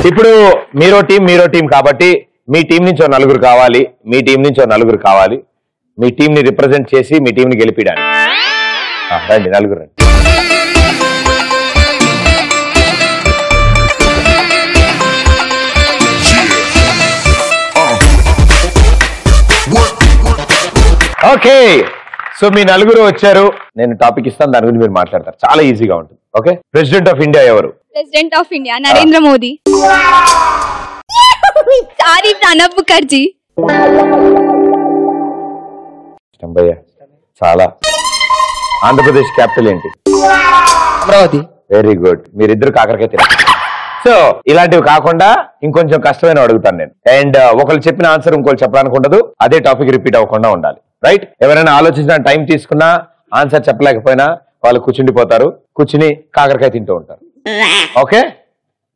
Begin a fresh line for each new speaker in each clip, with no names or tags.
ఇప్పుడు మీరో టీం కాబట్టి మీ టీం నుంచి నలుగురు కావాలి, మీ టీం నుంచి నలుగురు కావాలి. మీ టీం ని రిప్రజెంట్ చేసి మీ టీం ని గెలిపిడానికి రండి, నలుగురు రండి. ఓకే, సో మీ నలుగురు వచ్చారు. నేను టాపిక్ ఇస్తాను, దాని గురించి మీరు మాట్లాడతారు. చాలా ఈజీగా ఉంటుంది. ఓకే, ప్రెసిడెంట్ ఆఫ్ ఇండియా ఎవరు?
President of India Narendra Modi. Sorry, Pranab Mukherjee.
చాలా. ఆంధ్రప్రదేశ్ క్యాపిటల్ ఏంటి?
అమరావతి.
వెరీ గుడ్, మీరిద్దరు కాకరకాయ తినండి. సో ఇలాంటివి కాకుండా ఇంకొంచెం కష్టమైన అడుగుతాను నేను. అండ్ ఒకళ్ళు చెప్పిన ఆన్సర్ ఇంకోళ్ళు చెప్పడానికి ఉండదు. అదే టాపిక్ రిపీట్ అవ్వకుండా ఉండాలి. రైట్? ఎవరైనా ఆలోచించిన టైం తీసుకున్నా ఆన్సర్ చెప్పలేకపోయినా వాళ్ళు కూర్చుండిపోతారు, కూర్చుని కాకరకాయ తింటూ ఉంటారు. Okay,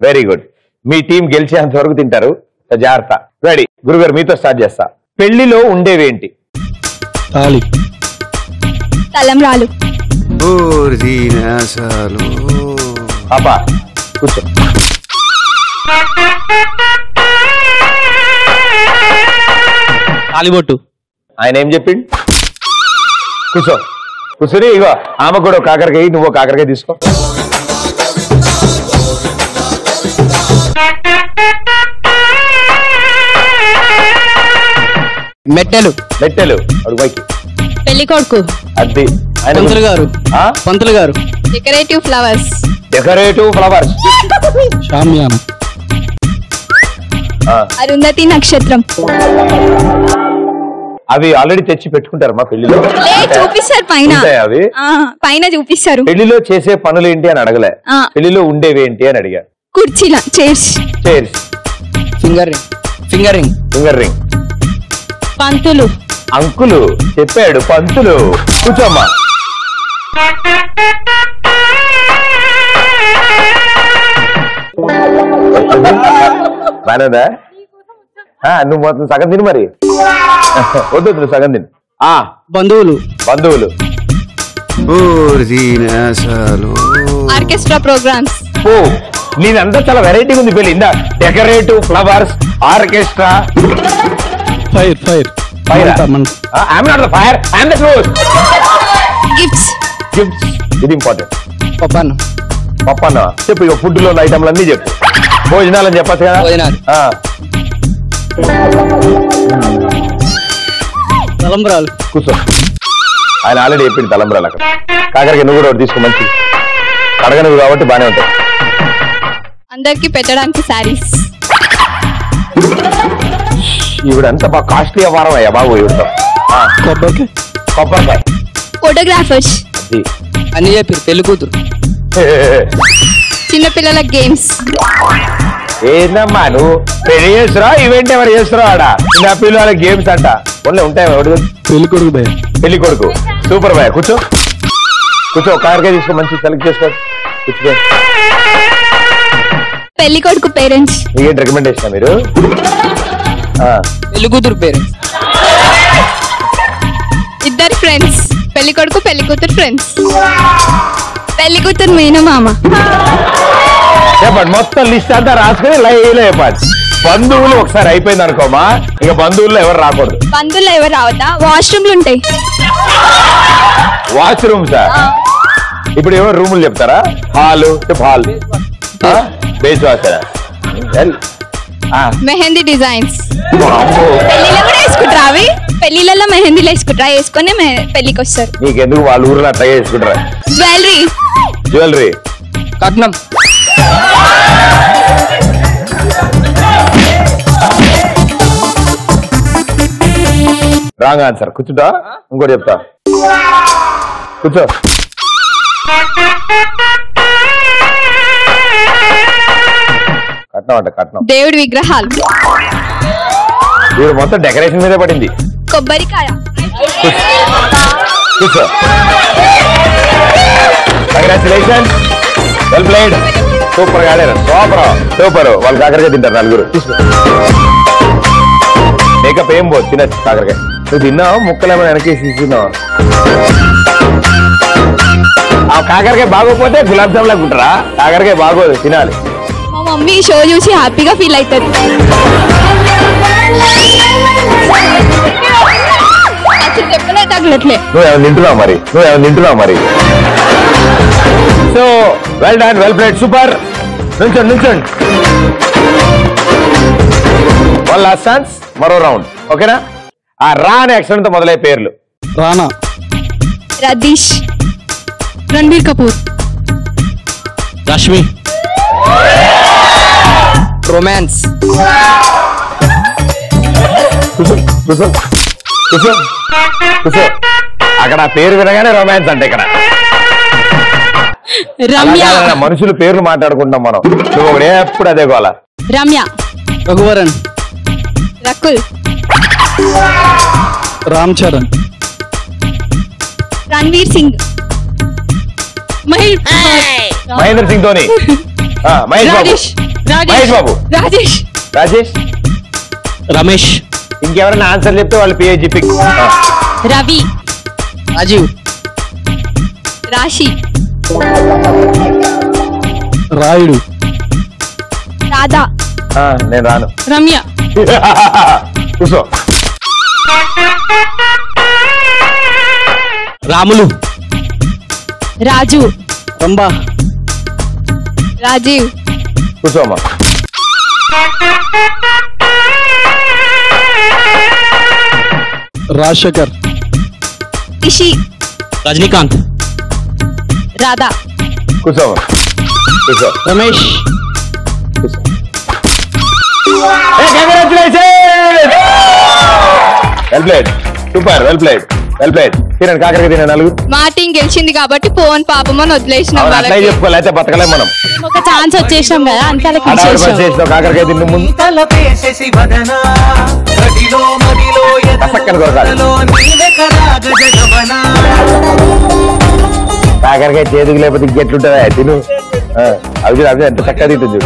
very good. మీ టీం గెలిచేంత వరకు తింటారు, జాగ్రత్త. రెడీ? గురుగారు మీతో స్టార్ట్ చేస్తా. పెళ్లిలో ఉండేవేంటి?
తాళి.
తలంబ్రాలు.
పాపా కూర్చో.
తాలిబొట్టు.
ఆయన ఏం చెప్పిండు? కూర్చో. కూర్చుని ఇగో ఆమె కూడా కాకరకాయ, నువ్వు కాకరకాయ తీసుకో.
మెట్టెలు.
మెట్టెలు అడుగు పైకి.
పెళ్లి కొడుకు.
అది
పంతులు గారు. పంతులు గారు.
Decorative flowers.
Decorative flowers.
Shamiana.
Arundhati నక్షత్రం.
అవి ఆల్రెడీ తెచ్చి పెట్టుకుంటారు మా పెళ్లిలో.
చూపిస్తారు పైన,
అవి
పైన చూపిస్తారు.
పెళ్లిలో చేసే పనులు ఏంటి అని అడగలే, పెళ్లిలో ఉండేవి ఏంటి అని అడిగా.
కుర్చీల, chairs.
Chairs.
Finger ring. Finger ring.
Finger ring.
పంతులు.
అంకులు చెప్పాడు, పంతులు. కూర్చోమ్మా. బానేదా? నువ్వు మొత్తం సగం తిని మరి. వద్దు, నువ్వు సగం తిని.
బంధువులు.
బంధువులు.
Orchestra programmes.
ఓ, నేనంతా చాలా వెరైటీగా ఉంది పెళ్లి. ఇందా decorative flowers, orchestra.
Fire. Fire.
Fire. I'm not the fire, I'm the fuse.
Gifts.
Gifts, ఇది ఇంపార్టెంట్.
పప్పన్న.
పప్పన్న చెప్పు. ఇక ఫుడ్ లో ఐటమ్లు అన్ని చెప్పు. భోజనాలు అని చెప్పచ్చు కదా.
భోజనాలు. తలంబ్రాలు.
కూర్చో. ఆయన ఆల్రెడీ చెప్పింది తలంబ్రాలు. అక్కడ కాకరకాయ నువ్వు కూడా ఒకటి తీసుకో, మంచి కడగనువు కాబట్టి బానే ఉంటాయి.
అందరికి పెట్టడానికి శారీస్.
ఈవిడంతా బాగా కాస్ట్లీ అవ్వారం అయ్యా బాబు. ఈవిడతో కొబ్బరికాయ.
ఫోటోగ్రాఫర్స్.
అది
అన్ని చెప్పారు. పెళ్లి కూతురు.
చిన్నపిల్లల గేమ్స్.
ఏందమ్మా నువ్వు పెళ్లి చేస్తురా, ఈవెంట్ ఎవరు చేస్తురా? ఆడ చిన్న పిల్లల గేమ్స్ అంట ఓన్లీ ఉంటాయి.
పెళ్లి కొడుకు భయ.
పెళ్లి కొడుకు సూపర్ భయ. కూర్చో. కూర్చో. కాకరకాయ తీసుకో, మంచి సెలెక్ట్ చేసుకో. కూర్చో.
పెళ్లి కొడుకు పేరెంట్స్.
మీకేంటి రికమెండేషన్ మీరు?
పెళ్లి కూతురు పేరెంట్స్.
ఇద్దరు ఫ్రెండ్స్. పెళ్లి కొడుకు పెళ్లి కూతురు ఫ్రెండ్స్. పెళ్లి కూతురు మేనమామ.
చెప్పండి, మొత్తం లిస్ట్ అంతా రాసుకుని లైవ్లో చెప్పండి. బంధువులు ఒకసారి అయిపోయింది అనుకోమా, ఇక బంధువుల్లో ఎవరు రాకూడదు.
బంధువుల్లో ఎవరు రావద్దా? వాష్రూమ్లు ఉంటాయి.
వాష్రూమ్సా? ఇప్పుడు ఎవరు రూములు చెప్తారా? హాలు చెప్పు. హాల్. బేస్ వాసరా.
మెహందీ డిజైన్స్. పెళ్లిలో కూడా వేసుకుంటారా? అవి పెళ్లిళ్ళలో మెహందీలు వేసుకుంటారా? వేసుకొని పెళ్లికి వస్తారు.
నీకెందుకు వాళ్ళ ఊరిలో అట్లా చేసుకుంటారా?
జ్యువెలరీ.
జ్యువెలరీ.
కట్నం.
Wrong answer. కూర్చుంటా, ఇంకోటి చెప్తా. కూర్చో. కట్నం అంట. కట్నం.
దేవుడి విగ్రహాలు.
వీడు మొత్తం డెకరేషన్ మీదే పడింది.
కొబ్బరికాయ.
కూర్చో. Congratulation, well played. సూపర్ గా ఆడారు. సూపర్. వాళ్ళు కాకరకాయ తింటారు నలుగురు. మేకప్ ఏం పోదు, తినచ్చు కాకరకాయ. నువ్వు తిన్నావు, ముక్కలేమో వెనకేసి తిన్నావు. ఆ కాకరకాయ బాగోపోతే గులాబ్ జామ్ లాగా ఉంటారా? కాకరకాయ బాగోదు, తినాలి.
మా మమ్మీ షో చూసి హ్యాపీగా ఫీల్ అవుతుంది. అసలు చెప్పలే తగ్గట్లే.
నువ్వేమైనా తింటున్నావు మరి so well done, well played, super. నుంచోండి. వన్ లాస్ట్ ఛాన్స్, మరో రౌండ్. ఓకేనా? ఆ రా అనే అక్షరంతో మొదలయ్యే పేర్లు.
రానా,
రదీష్, రణబీర్ కపూర్,
రష్మి, రొమాన్స్,
కూర్చో. అక్కడ ఆ పేరు వినగానే రొమాన్స్ అంటే ఇక్కడ
రమ్య,
మనుషులు పేర్లు మాట్లాడుకుంటాం మనం. నువ్వు ఒకటి ఎప్పుడు అదే గోల.
రమ్య,
రఘువరన్,
రకుల్,
రామ్ చరణ్,
రణ్వీర్ సింగ్,
మహేంద్ర సింగ్ ధోని, మహేష్ బాబు, రాజేష్,
రమేష్,
ఇంకెవరైనా ఆన్సర్ చెప్తే వాళ్ళు పిహెచ్డి పిక్.
రవి,
రాజీవ్,
రాశి,
రాయుడు,
రాధా,
నేను రాను.
రమ్య,
కూర్చో.
రాములు,
రాజు,
రంభా,
రాజీవ్,
కూర్చోమ్మా.
రాజశేఖర్,
రిషి,
రజనీకాంత్,
రాధా,
కూర్చోమ్మా. కూర్చో.
Ramesh,
well played, super, well played. తినండి, కాకరకాయ తినండి నలుగురు.
మా టీం గెలిచింది కాబట్టి పోన్ పాపం అని వదిలేసినాం.
అట్లా చెప్పుకోవాలి, అయితే బతకలేం మనం.
ఒక ఛాన్స్ వచ్చేసినాం కదా అంతే.
చేసినావు కాకరకాయ తిన్న ముందు చక్కని కొరకాలి. కాకరకాయ చేతికి లేకపోతే ఇంకెట్లుంటుందా తిను. అవి ఎంత చక్కగా తింటుంది.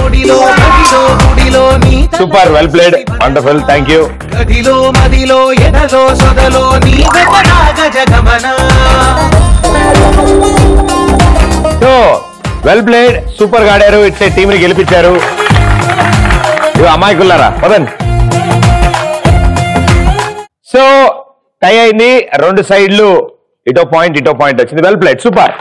Super, well played, wonderful, thank you. So well played, super గా ఆడారు. ఇట్స్ టీమ్ ని గెలిపించారు. అమాయకులారా పదండి. సో టై అయింది, రెండు సైడ్లు ఇటో పాయింట్ వచ్చింది. Well played, super.